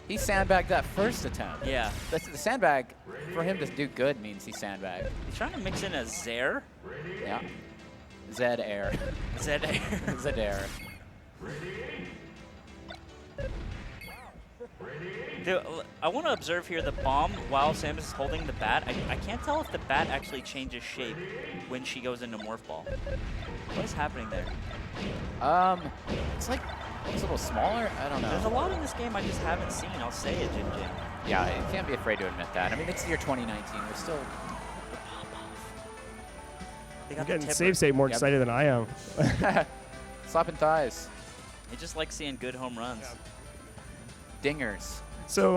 He sandbagged that first attempt. Yeah. The sandbag, for him to do good, means he sandbagged. He's trying to mix in a Zaire. Yeah. Zed air. Zed Zed air. I want to observe here the bomb while Samus is holding the bat. I can't tell if the bat actually changes shape when she goes into Morph Ball. What is happening there? It's like it's a little smaller. I don't know. There's a lot in this game I just haven't seen. I'll say it, Jin Jin. Yeah, you can't be afraid to admit that. I mean, it's the year 2019. We're still. They I'm got getting the save state more excited than I am. Slapping thighs. They just like seeing good home runs. Dingers. So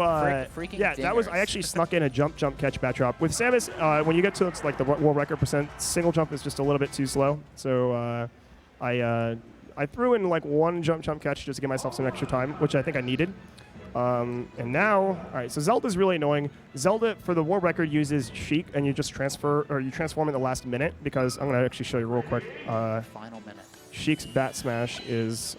freaking yeah, that was dingers. I actually snuck in a jump catch bat drop with Samus. When you get to it's like the world record percent, single jump is just a little bit too slow. So I threw in like one jump catch just to give myself some extra time, which I think I needed. And now, all right, so Zelda's really annoying. Zelda, for the world record, uses Sheik, and you just transform in the last minute, because I'm going to actually show you real quick. Final minute. Sheik's bat smash is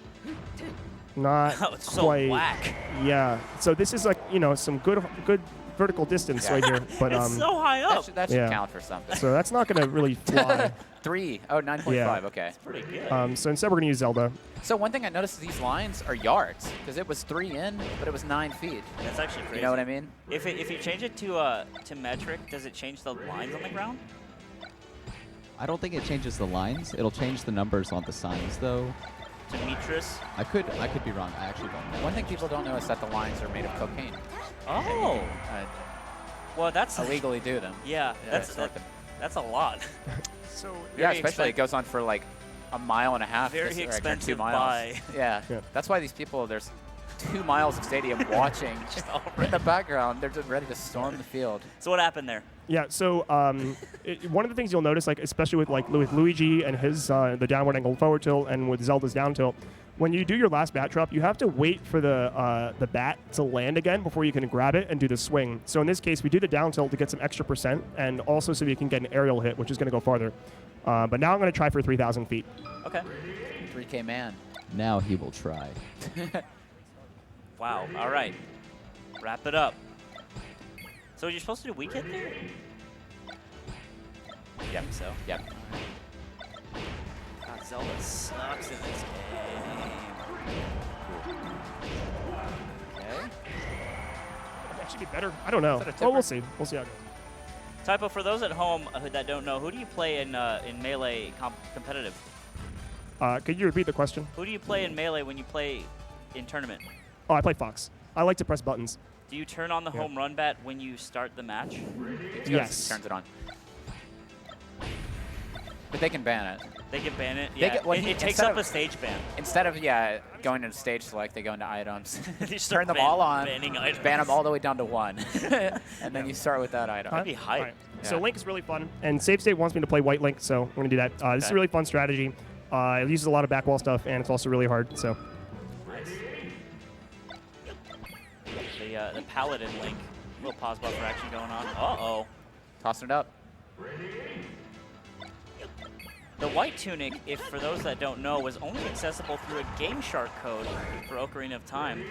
not Oh, it's so quite. whack. Yeah, so this is like, some good vertical distance right here. But It's so high up. That should yeah. count for something. so that's not going to really fly. 3. Oh, 9.5. Yeah. Okay. Pretty good. So instead we're going to use Zelda. So one thing I noticed, these lines are yards, because it was 3 in, but it was 9 feet. That's actually crazy. You know what I mean? If you change it to metric, does it change the lines on the ground? I don't think it changes the lines. It'll change the numbers on the signs, though. To metris? I could be wrong. I actually don't know. One thing people don't know is that the lines are made of cocaine. Oh. Well, that's Illegally do them. Yeah, snort them. that's a lot. So Yeah, especially it goes on for like a mile and a half. Very or actually expensive 2 miles. buy. Yeah. Yeah. That's why these people, there's 2 miles of stadium watching in the background. They're just ready to storm the field. So what happened there? Yeah, so one of the things you'll notice, like especially with Luigi and his the downward angle forward tilt, and with Zelda's down tilt, when you do your last bat drop, you have to wait for the bat to land again before you can grab it and do the swing. So in this case, we do the down tilt to get some extra %, and also so we can get an aerial hit, which is going to go farther. But now I'm going to try for 3,000 feet. Okay. 3K man. Now he will try. Wow. All right. Wrap it up. So you're supposed to do weak hit there? Yep. So. Yep. God, Zelda sucks in this game. Okay. That should be better. I don't know. Is that a Oh, tipper? we'll see. We'll see how it goes. Typo, for those at home that don't know, who do you play in Melee competitive? Could you repeat the question? Who do you play in Melee when you play in tournament? Oh, I play Fox. I like to press buttons. Do you turn on the Yeah. home run bat when you start the match? Yes. Turns it on. But they can ban it. They can ban it. They Yeah, get- well, it takes instead up of- a stage ban. Instead of going into stage select, they go into items. You Turn start them all on. banning items. Ban them all the way down to 1, and then you start with that item. That'd be hype. Alright. So Yeah. Link is really fun, and Save State wants me to play White Link, so we're gonna do that. This is Okay. a really fun strategy. It uses a lot of back wall stuff, and it's also really hard. So Nice. The Paladin Link. Little pause buffer action going on. Uh-oh. Tossing it up. The White Tunic, if for those that don't know, was only accessible through a Game Shark code for Ocarina of Time.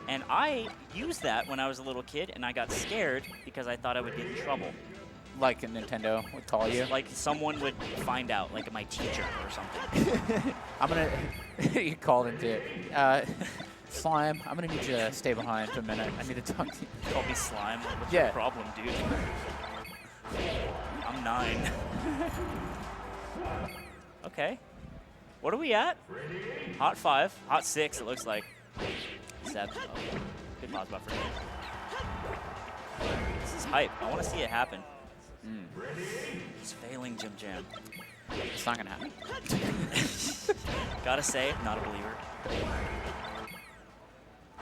And I used that when I was a little kid, and I got scared because I thought I would get in trouble. Like a Nintendo would call you. Like someone would find out, like my teacher or something. I'm gonna. You called into it. Slime, I'm gonna need you to stay behind for a minute. I need to talk to you. Call me Slime. What's Yeah. your problem, dude? I'm 9. Okay. What are we at? Hot 5. Hot 6, it looks like. 7. Oh, good pause buffer. This is hype. I want to see it happen. He's failing Jim Jam. It's not gonna happen. Gotta say, not a believer.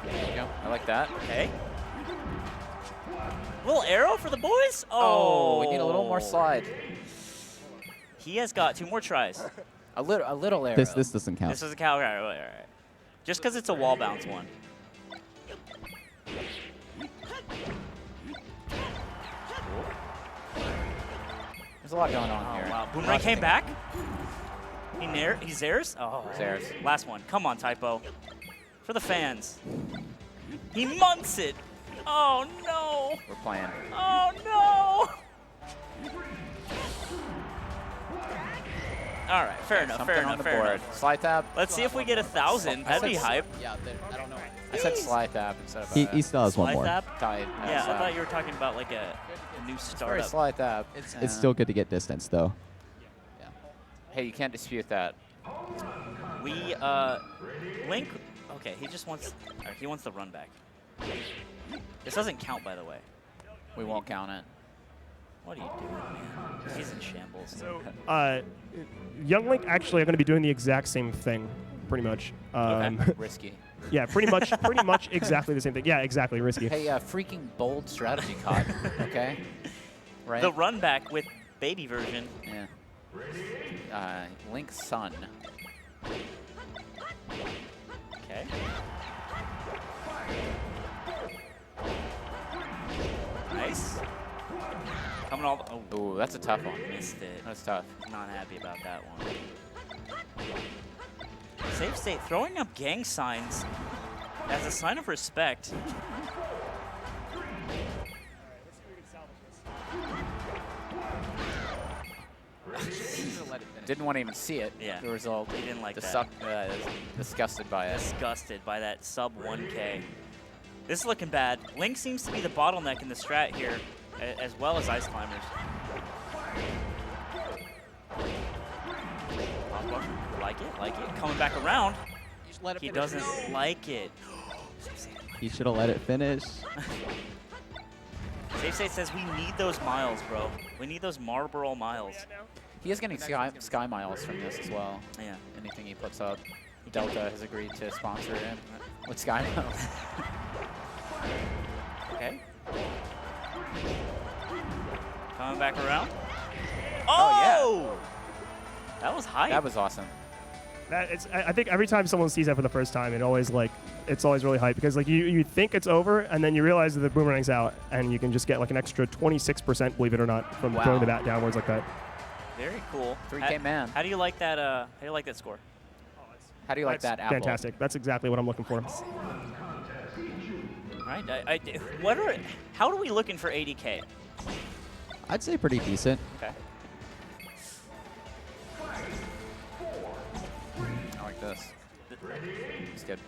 There you go. I like that. Okay. Little arrow for the boys? Oh, we need a little more slide. He has got 2 more tries. A little arrow. This doesn't count. This was a cow. All right. Just because it's a wall bounce one. There's a lot going on Oh, here. wow. Boomerang came back. He's theirs? Oh. Theirs. Last one. Come on, Typo. For the fans. He munts it. Oh, no. We're playing. Oh, no. All right. Fair enough. Something Fair on enough. the Fair board. enough. Slide tab. Let's see if we get 1,000. That'd be hype. Yeah, I don't know. I said slide tab instead of He still has one Slide more. tab? tied. Yeah, I thought you were talking about like a new Sorry, startup. slide tab. It's still good to get distance, though. Hey, you can't dispute that. We Link. Okay, he just wants. He wants the run back. This doesn't count, by the way. We won't count it. What are you doing, man? He's in shambles. So, Young Link actually are going to be doing the exact same thing, pretty much. Risky. Yeah, pretty much exactly the same thing. Yeah, exactly, risky. Hey, freaking bold strategy caught. Okay. Right. The run back with baby version. Yeah. Link's son. Okay. Nice. Coming all. Oh, Ooh, that's a tough one. missed it. That's tough. Not happy about that one. Safe State throwing up gang signs as a sign of respect. Didn't want to even see it. Yeah. The result. He didn't like that. Disgusted by it. Disgusted by that sub 1K. This is looking bad. Link seems to be the bottleneck in the strat here, as well as Ice Climbers. Like it. Coming back around. He doesn't like it. He should have let it finish. Safe State says we need those miles, bro. We need those Marlboro miles. He is getting sky miles from this as well. Yeah. Anything he puts up. Delta has agreed to sponsor him with sky miles. Okay. Coming back around. Oh, That was hype. That was awesome. I think every time someone sees that for the first time, it's always really hype because like you think it's over and then you realize that the boomerang's out and you can just get like an extra 26%, believe it or not, from throwing the bat downwards like that. Very cool. 3K man. How do you like that? How do you like that score? How do you like that apple? Fantastic. That's exactly what I'm looking for. All right. How are we looking for 80K? I'd say pretty decent. Okay. I like this. It's good.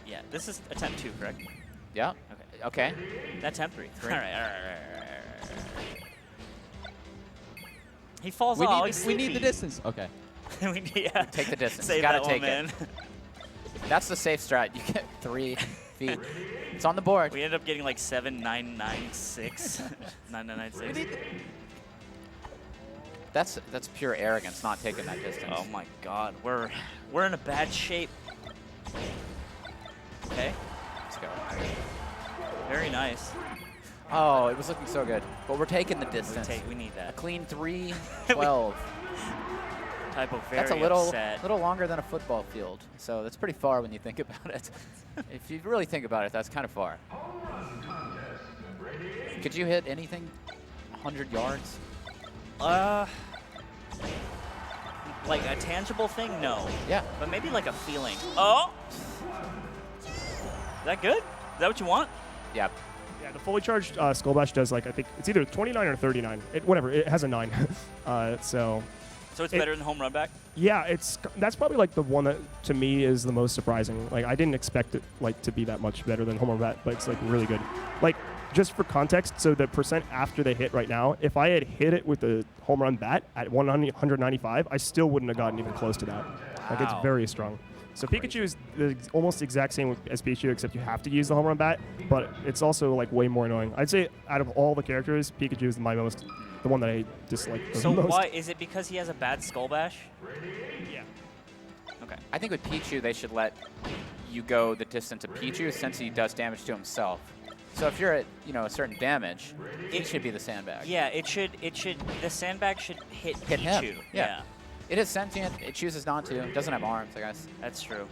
Yeah, this is attempt 2, correct? Yeah. Okay. That's attempt 3. All right. He falls off. We need the distance. Okay. Yeah. Take the distance. Save Gotta that take one, man. it. That's the safe strat. You get 3 feet. It's on the board. We ended up getting like 7,996. 9,996. That's pure arrogance, not taking that distance. Oh my God, we're in a bad shape. Okay. Let's go. Very nice. Oh, it was looking so good. But we're taking the distance. We need A that. clean 3-12. Typo very That's a upset. little longer than a football field. So that's pretty far when you think about it. If you really think about it, that's kind of far. Could you hit anything 100 yards? Like a tangible thing? No. Yeah. But maybe like a feeling. Oh! Is that good? Is that what you want? Yeah. Yeah, the fully charged Skull Bash does like I think it's either 29 or 39. Whatever. It has a 9. So it's better than home run back? yeah, that's probably like the one that to me is the most surprising. Like I didn't expect it like to be that much better than home run bat, but it's like really good. Like just for context, so the percent after they hit right now, if I had hit it with a home run bat at 195, I still wouldn't have gotten even close to that. Like it's Wow. very strong. So Pikachu is almost the exact same as Pikachu, except you have to use the home run bat, but it's also like way more annoying. I'd say out of all the characters, Pikachu is the one that I dislike the So most. why is it because he has a bad Skull Bash? Yeah. Okay. I think with Pichu, they should let you go the distance of Pichu since he does damage to himself. So if you're at a certain damage, it should be the sandbag. Yeah, it should. The sandbag should hit Hit Pichu. him. Yeah. It is sentient. It chooses not to. It doesn't have arms, I guess. That's true.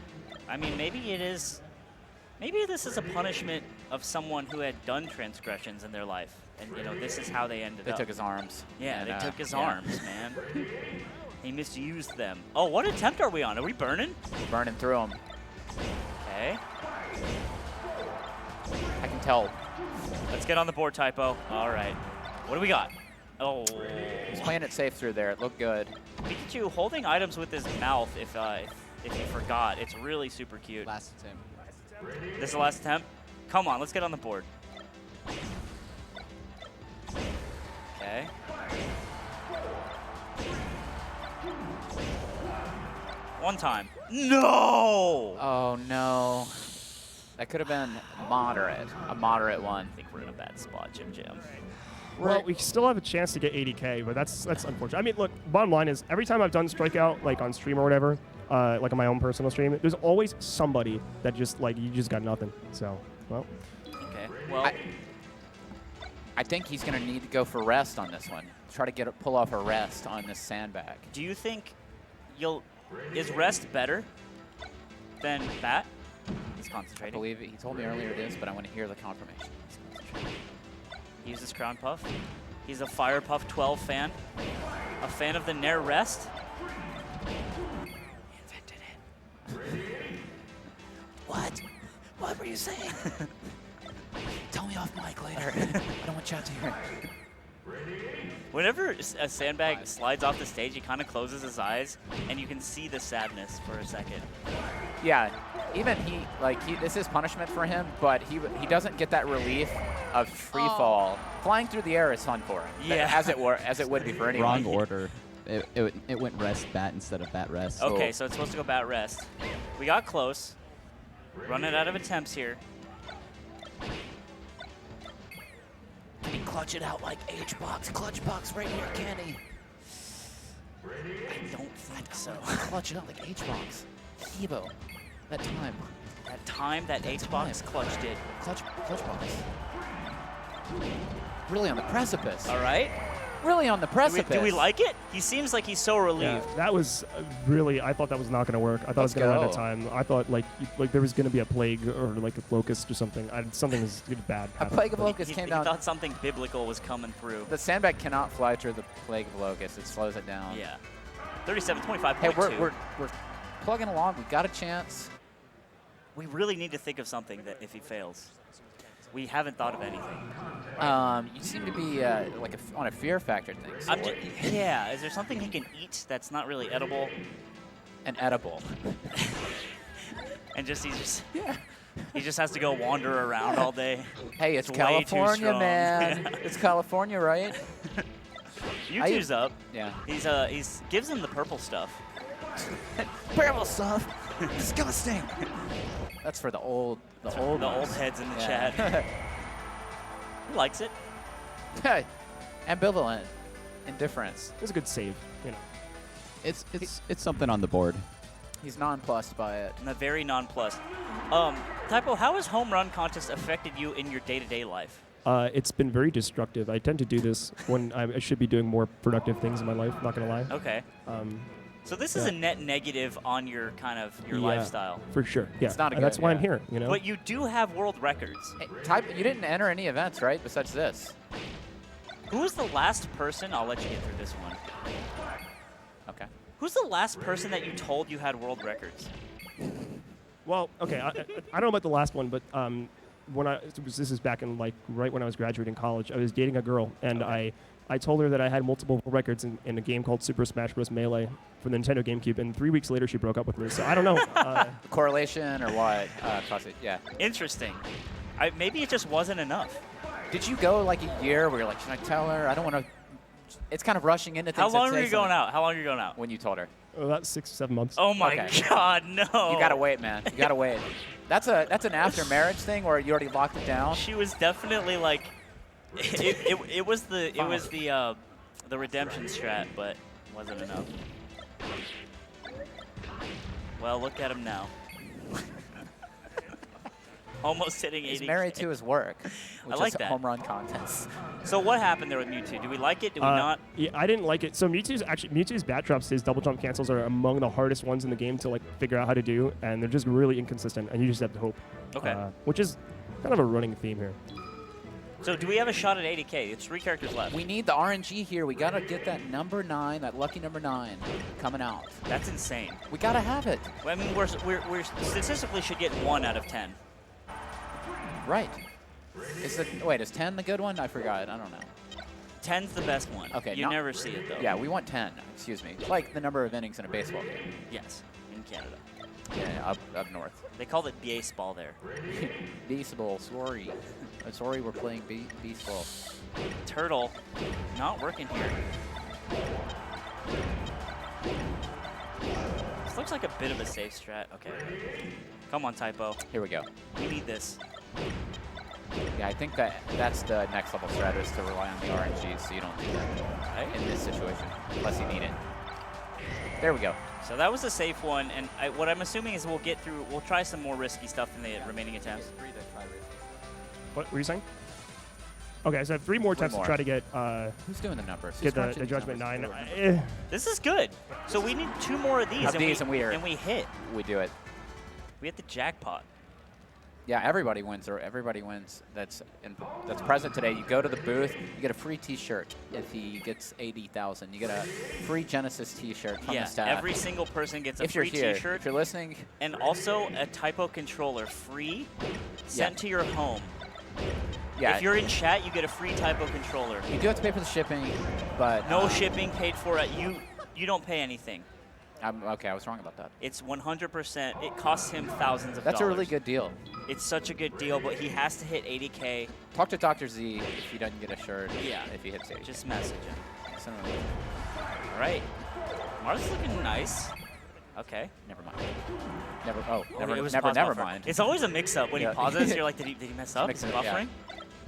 I mean, maybe this is a punishment of someone who had done transgressions in their life, and this is how they ended up. They took his arms. Yeah, and, they took his yeah. arms, man. He misused them. Oh, what attempt are we on? Are we burning? We're burning through him. Okay. I can tell. Let's get on the board, Typo. All right. What do we got? Oh. He's playing it safe through there. It looked good. Pikachu holding items with his mouth, if you forgot. It's really super cute. Last attempt. This is the last attempt? Come on, let's get on the board. Okay. One time. No! Oh, no. That could have been moderate. A moderate one. I think we're in a bad spot, Jim. Well, we still have a chance to get 80K, but that's unfortunate. I mean, look, bottom line is every time I've done Strikeout, like on stream or whatever, like on my own personal stream, there's always somebody that just like you just got nothing. So, well. Okay. Well, I think he's going to need to go for rest on this one. Try to pull off a rest on this sandbag. do you think is rest better than bat? He's I concentrating. believe he told me earlier it is, but I want to hear the confirmation. He's concentrating. He uses Crown Puff. He's a Fire Puff 12 fan. A fan of the Nair Rest. He invented it. What? What were you saying? Tell me off mic later. I don't want chat to hear. Whenever a sandbag slides off the stage, he kind of closes his eyes, and you can see the sadness for a second. Yeah, even this is punishment for him, but he doesn't get that relief of free fall. Flying through the air is fun for him. Yeah. As it would be for anyone. Wrong order. It went rest bat instead of bat rest. Okay, so it's supposed to go bat rest. We got close. Running out of attempts here. Can he clutch it out like H-Box? Clutch box right here, can he? I don't think so. Clutch it out like H-Box. Evo. That time. That time that H-Box clutched it. Clutch box. Really on the precipice. All right. really on the precipice. Do we like it? He seems like he's so relieved. Yeah, that was really. I thought that was not going to work. I thought it was going to run out of time. I thought like there was going to be a plague or like a locust or something. Something was bad. A plague of locusts came He down. thought something biblical was coming through. The sandbag cannot fly through the plague of locusts. It slows it down. Yeah. 37-25.2. Hey, we're plugging along. We got a chance. We really need to think of something that if he fails. We haven't thought of anything. You seem to be like on a fear factor thing. So yeah, is there something he can eat that's not really edible? an edible. And he just has to go wander around all day. Hey, it's way too California, strong. man. It's California, right? Mewtwo's up. Yeah. He's gives him the purple stuff. Purple stuff. Disgusting. That's for the old heads in the chat. He likes it. Hey, ambivalent, indifference. It was a good save. You know. It's something on the board. He's nonplussed by it. And a very nonplussed. Typo, how has home run contest affected you in your day-to-day life? It's been very destructive. I tend to do this when I should be doing more productive things in my life. Not gonna lie. Okay. So this is yeah. a net negative on your lifestyle. For sure. Yeah. It's not a That's good- why I'm yeah. here. You know. But you do have world records. Hey, you didn't enter any events, right? Besides this. Who was the last person? I'll let you get through this one. Okay. Who's the last person that you told you had world records? Well, okay. I don't know about the last one, but this is back in like right when I was graduating college. I was dating a girl, and Okay. I told her that I had multiple records in a game called Super Smash Bros. Melee for the Nintendo GameCube, and 3 weeks later she broke up with me. So I don't know. Correlation or what? Yeah. Interesting. Maybe it just wasn't enough. Did you go like a year where you're like, should I tell her? I don't want to. It's kind of rushing into things. How long that were say you going something. out? How long were you going out? When you told her. About 6 or 7 months. Oh my Okay. God, no! You gotta wait, man. You gotta wait. That's an after marriage thing where you already locked it down. She was definitely like, it was the redemption strat, but wasn't enough. Well, look at him now. Almost hitting 80. He's married to his work, which like is that. home run contests. So what happened there with Mewtwo? Do we like it? Do we not? Yeah, I didn't like it. So Mewtwo's bat drops, his double jump cancels are among the hardest ones in the game to like figure out how to do, and they're just really inconsistent, and you just have to hope. Okay. Which is kind of a running theme here. So do we have a shot at 80K? It's 3 characters left. We need the RNG here. We gotta get that number 9, that lucky number 9, coming out. That's insane. We gotta have it. I mean, we're statistically should get 1 out of 10. Right. Is 10 the good one? I forgot. I don't know. 10's the best one. Okay, You never see it though. Yeah, we want 10. Excuse me. Like the number of innings in a baseball game. Yes, in Canada. Yeah, up north. They call it baseball there. Baseball. Sorry. Sorry, we're playing baseball. Turtle, not working here. This looks like a bit of a safe strat. Okay. Come on, Typo. Here we go. We need this. Yeah, I think that's the next level strat is to rely on the RNG, so you don't do that in this situation, unless you need it. There we go. So that was a safe one, and what I'm assuming is we'll try some more risky stuff in the remaining attempts. What were you saying? Okay, so I have 3 more attempts to try to get Who's doing the numbers? get Who's the Judgment numbers? 9. This is good. So we need 2 more of these, and we hit. We do it. We hit the jackpot. Yeah, everybody wins, or everybody wins that's present today. You go to the booth, you get a free T-shirt if he gets 80,000. You get a free Genesis T-shirt from the staff. Every single person gets a if you're free here, T-shirt. if you're listening. And also a Typo controller, free, sent to your home. Yeah. If you're in chat, you get a free Typo controller. You do have to pay for the shipping, but no shipping paid for it. You don't pay anything. Okay, I was wrong about that. It's 100%. It costs him thousands of dollars. That's a really good deal. It's such a good deal, but he has to hit 80K. Talk to Dr. Z if he doesn't get a shirt. Yeah. If he hits 80. Just message him. Send him a- All right. Mars looking nice. Okay. Never mind. Never It was never pause never buffer. mind. It's always a mix-up when Yeah. he pauses. You're like, did he mess up? Mixing Is it, he yeah. buffering?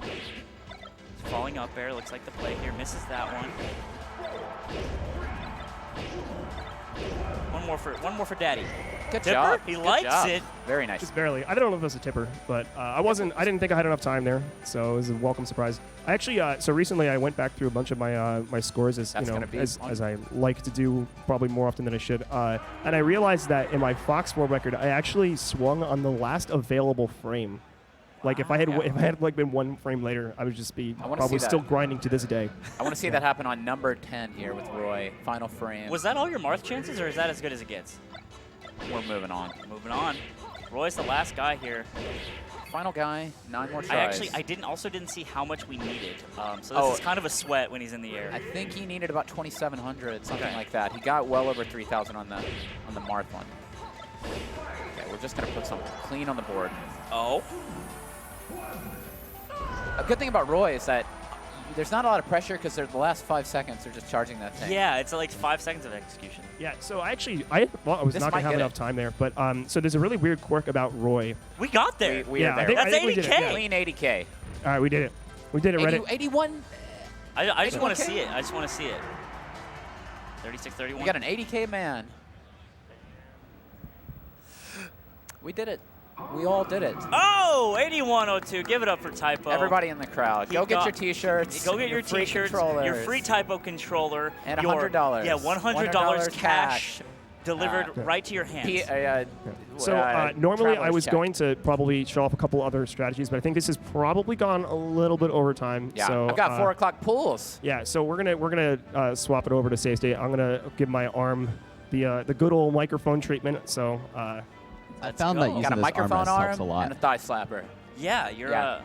He's falling up air. Looks like the play here misses that one. One more for Daddy. Good Tipper? job. He Good likes job. it. Very nice. Just barely. I don't know if it was a tipper, but I didn't think I had enough time there, so it was a welcome surprise. I actually, so recently I went back through a bunch of my my scores as That's gonna be as fun. I like to do probably more often than I should, and I realized that in my Fox world record I actually swung on the last available frame. Like if I had like been 1 frame later, I would just be wanna probably see that. still grinding to this day. I want to see that happen on number 10 here with Roy. Final frame. Was that all your Marth chances, or is that as good as it gets? We're moving on. Moving on. Roy's the last guy here. Final guy. 9 more tries. I didn't see how much we needed. So Oh. this is kind of a sweat when he's in the air. I think he needed about 2,700, something like that. He got well over 3,000 on the Marth one. Okay, we're just gonna put something clean on the board. Oh. A good thing about Roy is that there's not a lot of pressure because the last 5 seconds they're just charging that thing. Yeah, it's like 5 seconds of execution. Yeah, so I thought I was This not might gonna have get enough it. time there, but so there's a really weird quirk about Roy. We got there. We Yeah, are I there. think- That's we did it, 80K. yeah. Clean 80K. All right, we did it. We did it. Reddit. 81. I just want to 81K? see it. I just want to see it. 36, 31. We got an 80K man. We did it. We all did it. Oh, 8102. Give it up for Typo. Everybody in the crowd. Go get got- your T-shirts. Go get your free T-shirts, your controllers. free Typo controller, And your- $100. Yeah, $100 cash cash. delivered right to your hands. So normally I was going to probably show off a couple other strategies, but I think this has probably gone a little bit over time. Yeah, so, I've got 4 o'clock pools. Yeah, so we're gonna swap it over to save state. I'm gonna give my arm the good old microphone treatment. So I found that go. using Got a this microphone armrest helps a arm lot. and a thigh slapper. Yeah, you're Yeah.